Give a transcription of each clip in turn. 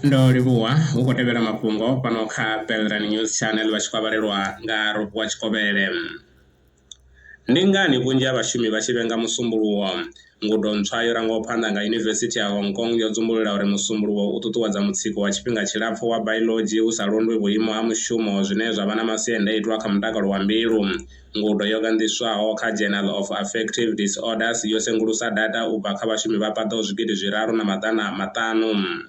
ndo livhuwa ukotevera mafhungo pano kha Belrani News Channel vha tshi khou vhalelwa nga Robo wa Tshikovhele. Ndi ngani vhunzhi ha vhashumi vha tshi vhenga musumbuluwo? Ngudo ntswa yo rangaho phanḓa nga Yunivesithi ya Hong Kong yo dzumbulula uri musumbuluwo u ṱuṱuwedza mutsiko wa tshifhinga tshilapfu wa biology u sa londwi vhuimo ha mushumo zwine zwa vha na masiandaitwa kha mutakalo wa mbilu. Ngudo yo gandiswaho kha Journal of Affective Disorders yo sengulusa data u bva kha vhashumi vha paḓaho zwigidi zwiraru na maḓana maṱanu.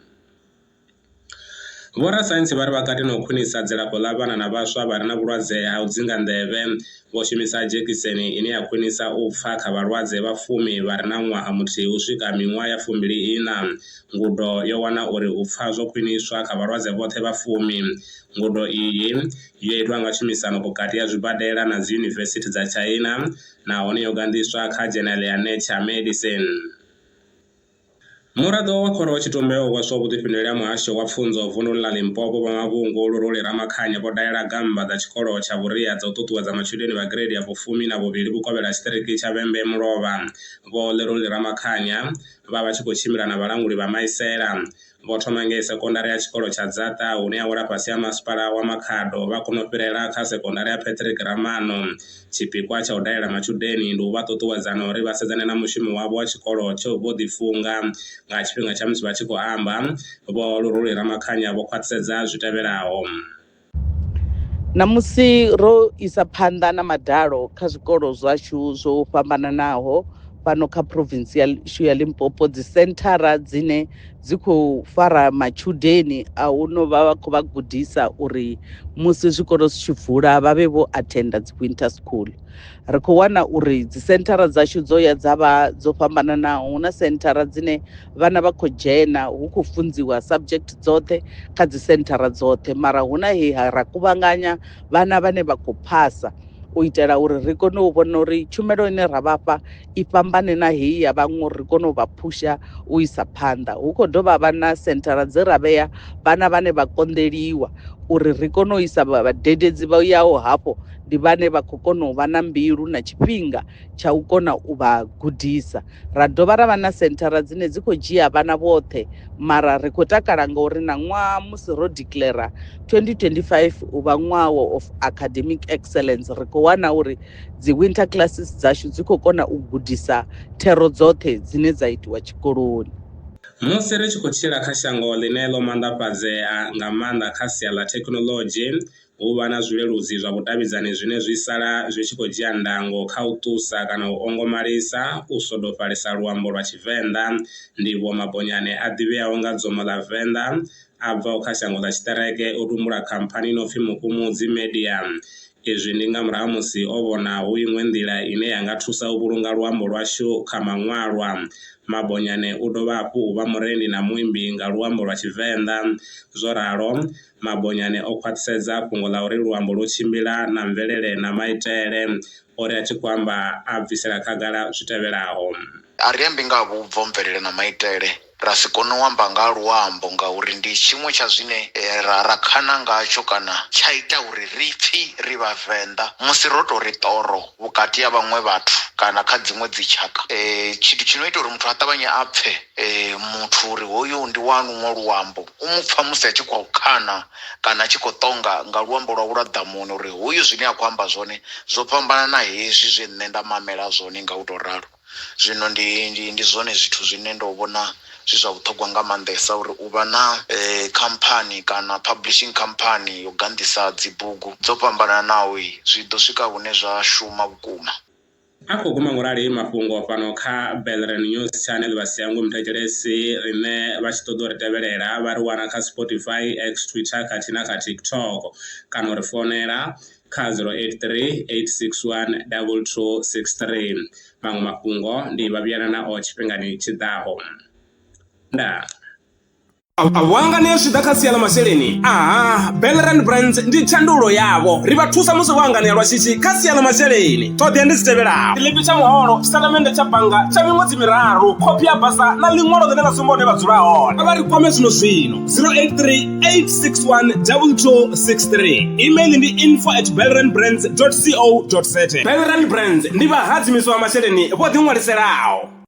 Vhorasaintsi vha ri vha kati na u khwinisa dzilafho ḽa vhana na vhaswa vha re na vhulwadze ha u dzinga nḓevhe vho shumisa dzhekiseni ine ya khwinisa u pfa kha vhalwadze vha 10 vha re na ṅwaha muthihi u swika miṅwaha ya 24. Ngudo yo wana uri u pfa zwo khwiniswa kha vhalwadze vhoṱhe vha 10. Ngudo iyi yo itwa nga tshumisano vhukati ya zwibadela na dzi yunivesithi dza China nahone yo gandiswa kha Journal ya Nature Medicine. Muraḓo wa khoro tshitumbe o hweswa vhuḓifhinduleli ha muhasho wa pfunzo vunḓu ḽa Limpopo vha mavhungu Luruli Ramakhanya vho dalela gamba dza tshikolo tsha vhuria dza u ṱuṱuwedza matshudeni vha grade ya vhufumi na vhuvhili vhukovhela tshiṱiriki tsha Vhembe Mulovha. Vho Luruli Ramakhanya vha tshi khou tshimbila na vhalanguli vha Maisela. Vho thoma ngei sekondari ya tshikolo tsha Dzaṱa hune ya wela fhasi ha masipala wa Makhado vha kona u fhirela kha sekondari ya Patrick Ramano. Tshipikwa tsha u dalela matshudeni ndi u vha ṱuṱuwedza na uri vha sedzane na mushumo wavho wa tshikolo tsho vho ḓifunga. Nga tshifhinga tsha musi vha tshi khou amba, Vho Luruli Ramakhanya vho khwaṱhisedza zwi tevhelaho. Namusi ro isa phanḓa na madalo kha zwikolo zwashu zwo fhambananaho fhano kha province yashu ya Limpopo, dzi senthara dzine dzi khou fara matshudeni a uno vha khou vha gudisa uri musi zwikolo zwi tshi vula vha vhe vho attenda dzi winter school. Ri khou wana uri dzi senthara dzashu dzo ya dza vha dzo fhambananaho. Hu na senthara dzine vhana vha khou dzhena hu khou funziwa subject dzoṱhe kha dzi senthara dzoṱhe, mara hu na he ra kuvhanganya vhana vhane vha khou phasa u itela uri ri kone u vhona uri tshumelo ine ra vhafha i fhambane na heyi ya vhaṅwe uri ri kone u vha phusha u isa phanḓa. Hu khou dovha vha na senthara dze ra vhea vhana vhane vha konḓeliwa uri ri kone u isa vhadededzi vha yaho hafho ndi vhane vha khou kona u vha na mbilu na tshifhinga tsha u kona u vha gudisa. Ra dovha ra vha na senthara dzine dzi khou dzhia vhana vhoṱhe, mara ri khou takala ngauri na ṅwaha musi ro declare 2025 u vha ṅwaha of academic excellence, ri khou wana uri dzi winter classes dzashu dzi khou kona u gudisa thero dzoṱhe dzine dza itiwa tshikoloni. Musi ri tshi khou tshila kha shango ḽine ḽo maanḓafhadzea nga maanḓa kha sia ḽa thekhinolodzhi, hu vha na zwileludzi zwa vhudavhidzani zwine zwi sala zwi tshi khou dzhia ndango kha u ṱusa kana u ongomalisa u sodofalisa luambo lwa Tshivenḓa. Ndivho Mabonyane a ḓivheaho nga dzomo ḽa Venḓa a bvaho kha shango ḽa tshiṱereke o tumbula khamphani no pfi Mukumudzi Media. Izwi ndi nga murahu musi o vhona hu iṅwe nḓila ine ya nga thusa u vhulunga luambo lwashu kha maṅwalwa. Mabonyane u dovha hafhu u vha murendi na muimbi nga luambo lwa Tshivenḓa. Zwo ralo, Mabonyane o khwaṱhisedza fhungo ḽa uri luambo lwo tshimbila na mvelele na maitele, ori a tshi khou amba a bvisela khagala zwi tevhelaho. A ri ambi nga vhubvo, mvelele na maitele, ra si kone u amba nga luambo ngauri ndi tshiṅwe tsha zwine ra khana ngatsho kana tsha ita uri ri pfhi ri vhavenḓa musi ro tou ri ṱoro vhukati ha vhaṅwe vhathu kana kha dziṅwe dzitshaka. Tshithu tshi no ita uri muthu a ṱavhanye a pfhe muthu uri hoyu ndi wa luṅwe luambo, u mu pfha musi a tshi khou khana kana a tshi khou ṱonga nga luambo lwawe lwa ḓamuni uri hoyu zwine a khou amba zwone zwo fhambana na hezwi zwe nṋe nda mamela zwone nga u tou ralo. Zwino ndi zwone zwithu zwine ndo vhona zwi zwa vhuṱhogwa nga maanḓesa uri u vha na khamphani kana publishing company yo gandisa dzibugu dzo fhambananaho, zwi ḓo swika hune zwa shuma vhukuma. A khou guma ngurali mafhungo fhano kha Belrani News Channel vha siyangu muthetshelesi rine vha tshi ṱoḓa uri tevhelela vha ri wana kha Spotify, X, Twitter khathihi na kha TikTok kana uri fonela kha 083 861 2263. Maṅwe mafhungo ndi vhavhiyana nao tshifhingani tshiḓaho. Ndaa. Wanga zwi ḓa kha sia ḽa masheleni, Belrani Brands ndi tshandulo yavho. Ri vha thusa musi wanganea lwa shishi kha sia ḽa masheleni. Ṱhoḓea ndi dzi tevhelaho: tshiḽipi tsha muholo, tshitatamennde tsha bannga tsha miṅwedzi miraru, khophi ya basa na ḽiṅwalo ḽine ḽa sumba hune vha dzula hone. Vha ri kwame zwino 083 861 2263. Email ndi info@belranbrands.co.za. Belrani Brands ndi vhahadzimiswa vha masheleni vho ḓiṅwaliselaho.